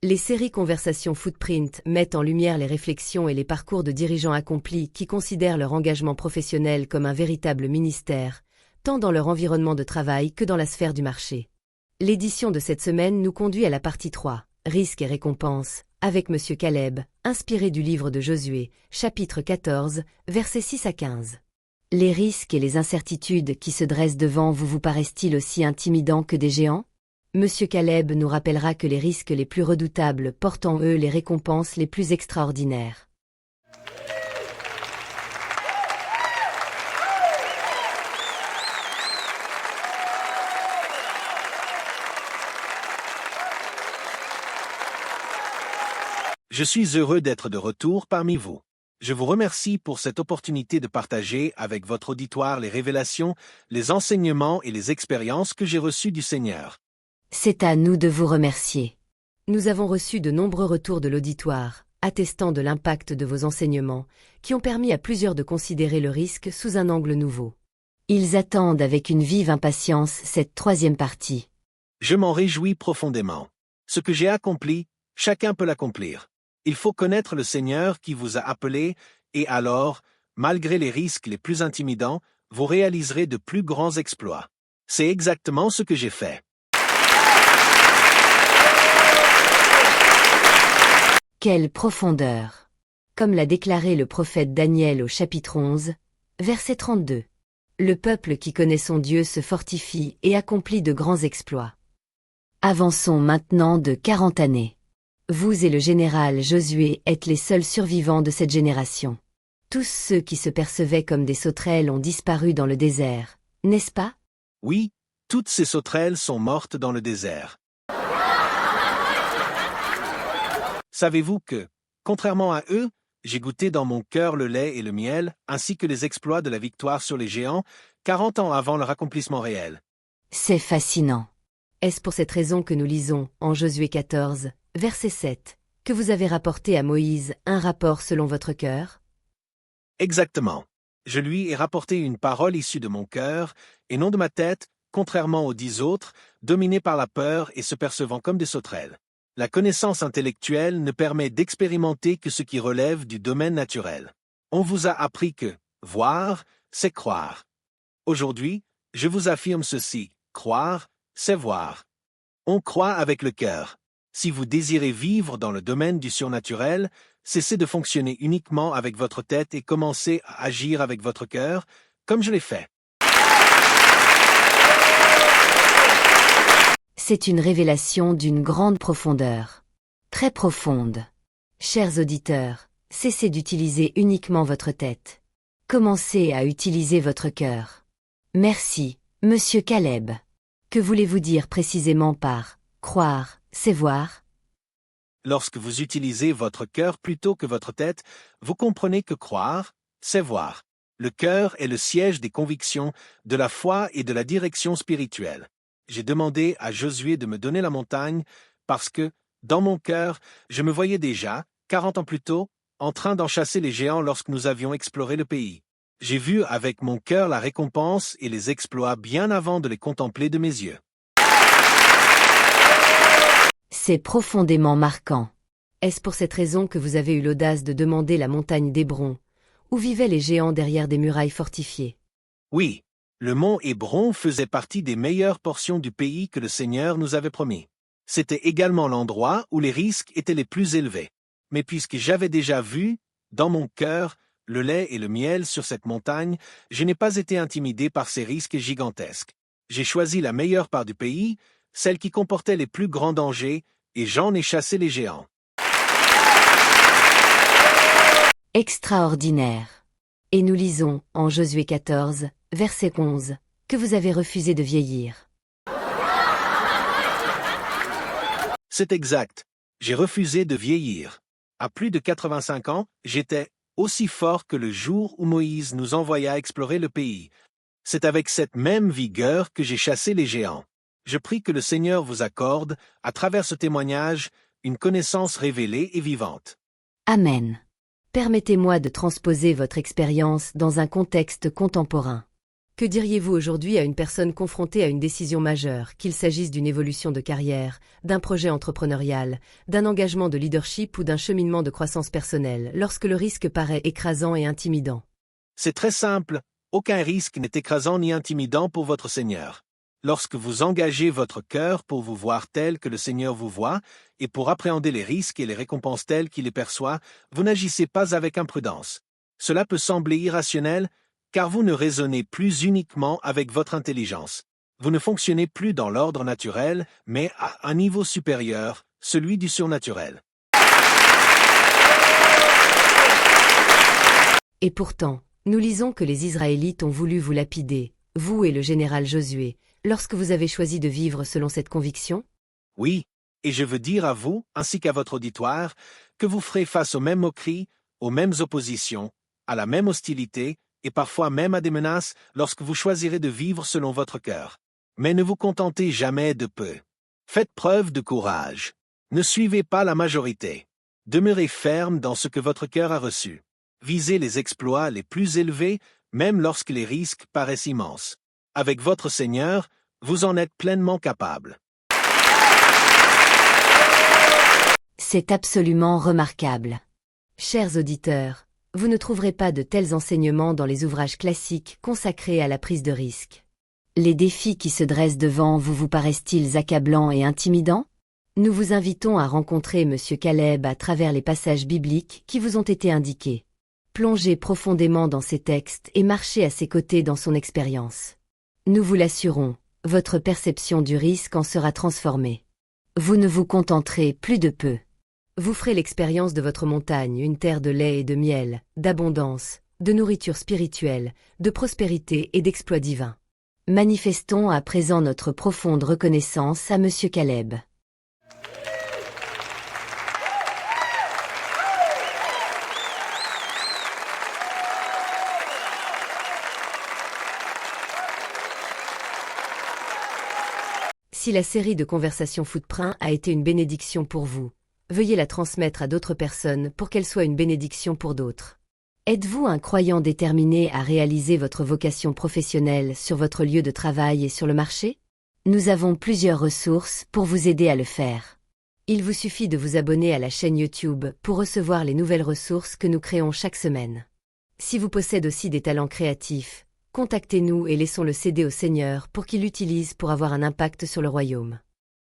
Les séries Conversations Footprint mettent en lumière les réflexions et les parcours de dirigeants accomplis qui considèrent leur engagement professionnel comme un véritable ministère, tant dans leur environnement de travail que dans la sphère du marché. L'édition de cette semaine nous conduit à la partie 3, Risques et récompenses, avec Monsieur Caleb, inspiré du livre de Josué, chapitre 14, versets 6 à 15. Les risques et les incertitudes qui se dressent devant vous paraissent-ils aussi intimidants que des géants? Monsieur Caleb nous rappellera que les risques les plus redoutables portent en eux les récompenses les plus extraordinaires. Je suis heureux d'être de retour parmi vous. Je vous remercie pour cette opportunité de partager avec votre auditoire les révélations, les enseignements et les expériences que j'ai reçues du Seigneur. C'est à nous de vous remercier. Nous avons reçu de nombreux retours de l'auditoire, attestant de l'impact de vos enseignements, qui ont permis à plusieurs de considérer le risque sous un angle nouveau. Ils attendent avec une vive impatience cette troisième partie. Je m'en réjouis profondément. Ce que j'ai accompli, chacun peut l'accomplir. Il faut connaître le Seigneur qui vous a appelé, et alors, malgré les risques les plus intimidants, vous réaliserez de plus grands exploits. C'est exactement ce que j'ai fait. Quelle profondeur! Comme l'a déclaré le prophète Daniel au chapitre 11, verset 32. Le peuple qui connaît son Dieu se fortifie et accomplit de grands exploits. Avançons maintenant de 40 années. Vous et le général Josué êtes les seuls survivants de cette génération. Tous ceux qui se percevaient comme des sauterelles ont disparu dans le désert, n'est-ce pas? Oui, toutes ces sauterelles sont mortes dans le désert. Savez-vous que, contrairement à eux, j'ai goûté dans mon cœur le lait et le miel, ainsi que les exploits de la victoire sur les géants, 40 ans avant leur accomplissement réel. C'est fascinant. Est-ce pour cette raison que nous lisons, en Josué 14, verset 7, que vous avez rapporté à Moïse un rapport selon votre cœur? Exactement. Je lui ai rapporté une parole issue de mon cœur, et non de ma tête, contrairement aux 10 autres, dominés par la peur et se percevant comme des sauterelles. La connaissance intellectuelle ne permet d'expérimenter que ce qui relève du domaine naturel. On vous a appris que voir, c'est croire. Aujourd'hui, je vous affirme ceci, croire, c'est voir. On croit avec le cœur. Si vous désirez vivre dans le domaine du surnaturel, cessez de fonctionner uniquement avec votre tête et commencez à agir avec votre cœur, comme je l'ai fait. C'est une révélation d'une grande profondeur. Très profonde. Chers auditeurs, cessez d'utiliser uniquement votre tête. Commencez à utiliser votre cœur. Merci, Monsieur Caleb. Que voulez-vous dire précisément par « croire, c'est voir » ? Lorsque vous utilisez votre cœur plutôt que votre tête, vous comprenez que croire, c'est voir. Le cœur est le siège des convictions, de la foi et de la direction spirituelle. J'ai demandé à Josué de me donner la montagne parce que, dans mon cœur, je me voyais déjà, 40 ans plus tôt, en train d'en chasser les géants lorsque nous avions exploré le pays. J'ai vu avec mon cœur la récompense et les exploits bien avant de les contempler de mes yeux. C'est profondément marquant. Est-ce pour cette raison que vous avez eu l'audace de demander la montagne d'Hébron, où vivaient les géants derrière des murailles fortifiées? Oui, le mont Hébron faisait partie des meilleures portions du pays que le Seigneur nous avait promis. C'était également l'endroit où les risques étaient les plus élevés. Mais puisque j'avais déjà vu, dans mon cœur, le lait et le miel sur cette montagne, je n'ai pas été intimidé par ces risques gigantesques. J'ai choisi la meilleure part du pays, celle qui comportait les plus grands dangers, et j'en ai chassé les géants. Extraordinaire. Et nous lisons, en Josué 14, verset 11, que vous avez refusé de vieillir. C'est exact. J'ai refusé de vieillir. À plus de 85 ans, j'étais aussi fort que le jour où Moïse nous envoya explorer le pays. C'est avec cette même vigueur que j'ai chassé les géants. Je prie que le Seigneur vous accorde, à travers ce témoignage, une connaissance révélée et vivante. Amen. Permettez-moi de transposer votre expérience dans un contexte contemporain. Que diriez-vous aujourd'hui à une personne confrontée à une décision majeure, qu'il s'agisse d'une évolution de carrière, d'un projet entrepreneurial, d'un engagement de leadership ou d'un cheminement de croissance personnelle, lorsque le risque paraît écrasant et intimidant? C'est très simple, aucun risque n'est écrasant ni intimidant pour votre Seigneur. Lorsque vous engagez votre cœur pour vous voir tel que le Seigneur vous voit, et pour appréhender les risques et les récompenses telles qu'il les perçoit, vous n'agissez pas avec imprudence. Cela peut sembler irrationnel, car vous ne raisonnez plus uniquement avec votre intelligence. Vous ne fonctionnez plus dans l'ordre naturel, mais à un niveau supérieur, celui du surnaturel. Et pourtant, nous lisons que les Israélites ont voulu vous lapider, vous et le général Josué, lorsque vous avez choisi de vivre selon cette conviction? Oui, et je veux dire à vous, ainsi qu'à votre auditoire, que vous ferez face aux mêmes moqueries, aux mêmes oppositions, à la même hostilité, et parfois même à des menaces lorsque vous choisirez de vivre selon votre cœur. Mais ne vous contentez jamais de peu. Faites preuve de courage. Ne suivez pas la majorité. Demeurez ferme dans ce que votre cœur a reçu. Visez les exploits les plus élevés, même lorsque les risques paraissent immenses. Avec votre Seigneur, vous en êtes pleinement capable. C'est absolument remarquable. Chers auditeurs, vous ne trouverez pas de tels enseignements dans les ouvrages classiques consacrés à la prise de risque. Les défis qui se dressent devant vous vous paraissent-ils accablants et intimidants? Nous vous invitons à rencontrer M. Caleb à travers les passages bibliques qui vous ont été indiqués. Plongez profondément dans ces textes et marchez à ses côtés dans son expérience. Nous vous l'assurons, votre perception du risque en sera transformée. Vous ne vous contenterez plus de peu. Vous ferez l'expérience de votre montagne, une terre de lait et de miel, d'abondance, de nourriture spirituelle, de prospérité et d'exploits divins. Manifestons à présent notre profonde reconnaissance à M. Caleb. Si la série de conversations Footprint a été une bénédiction pour vous, veuillez la transmettre à d'autres personnes pour qu'elle soit une bénédiction pour d'autres. Êtes-vous un croyant déterminé à réaliser votre vocation professionnelle sur votre lieu de travail et sur le marché? Nous avons plusieurs ressources pour vous aider à le faire. Il vous suffit de vous abonner à la chaîne YouTube pour recevoir les nouvelles ressources que nous créons chaque semaine. Si vous possédez aussi des talents créatifs, contactez-nous et laissons-le céder au Seigneur pour qu'il l'utilise pour avoir un impact sur le royaume.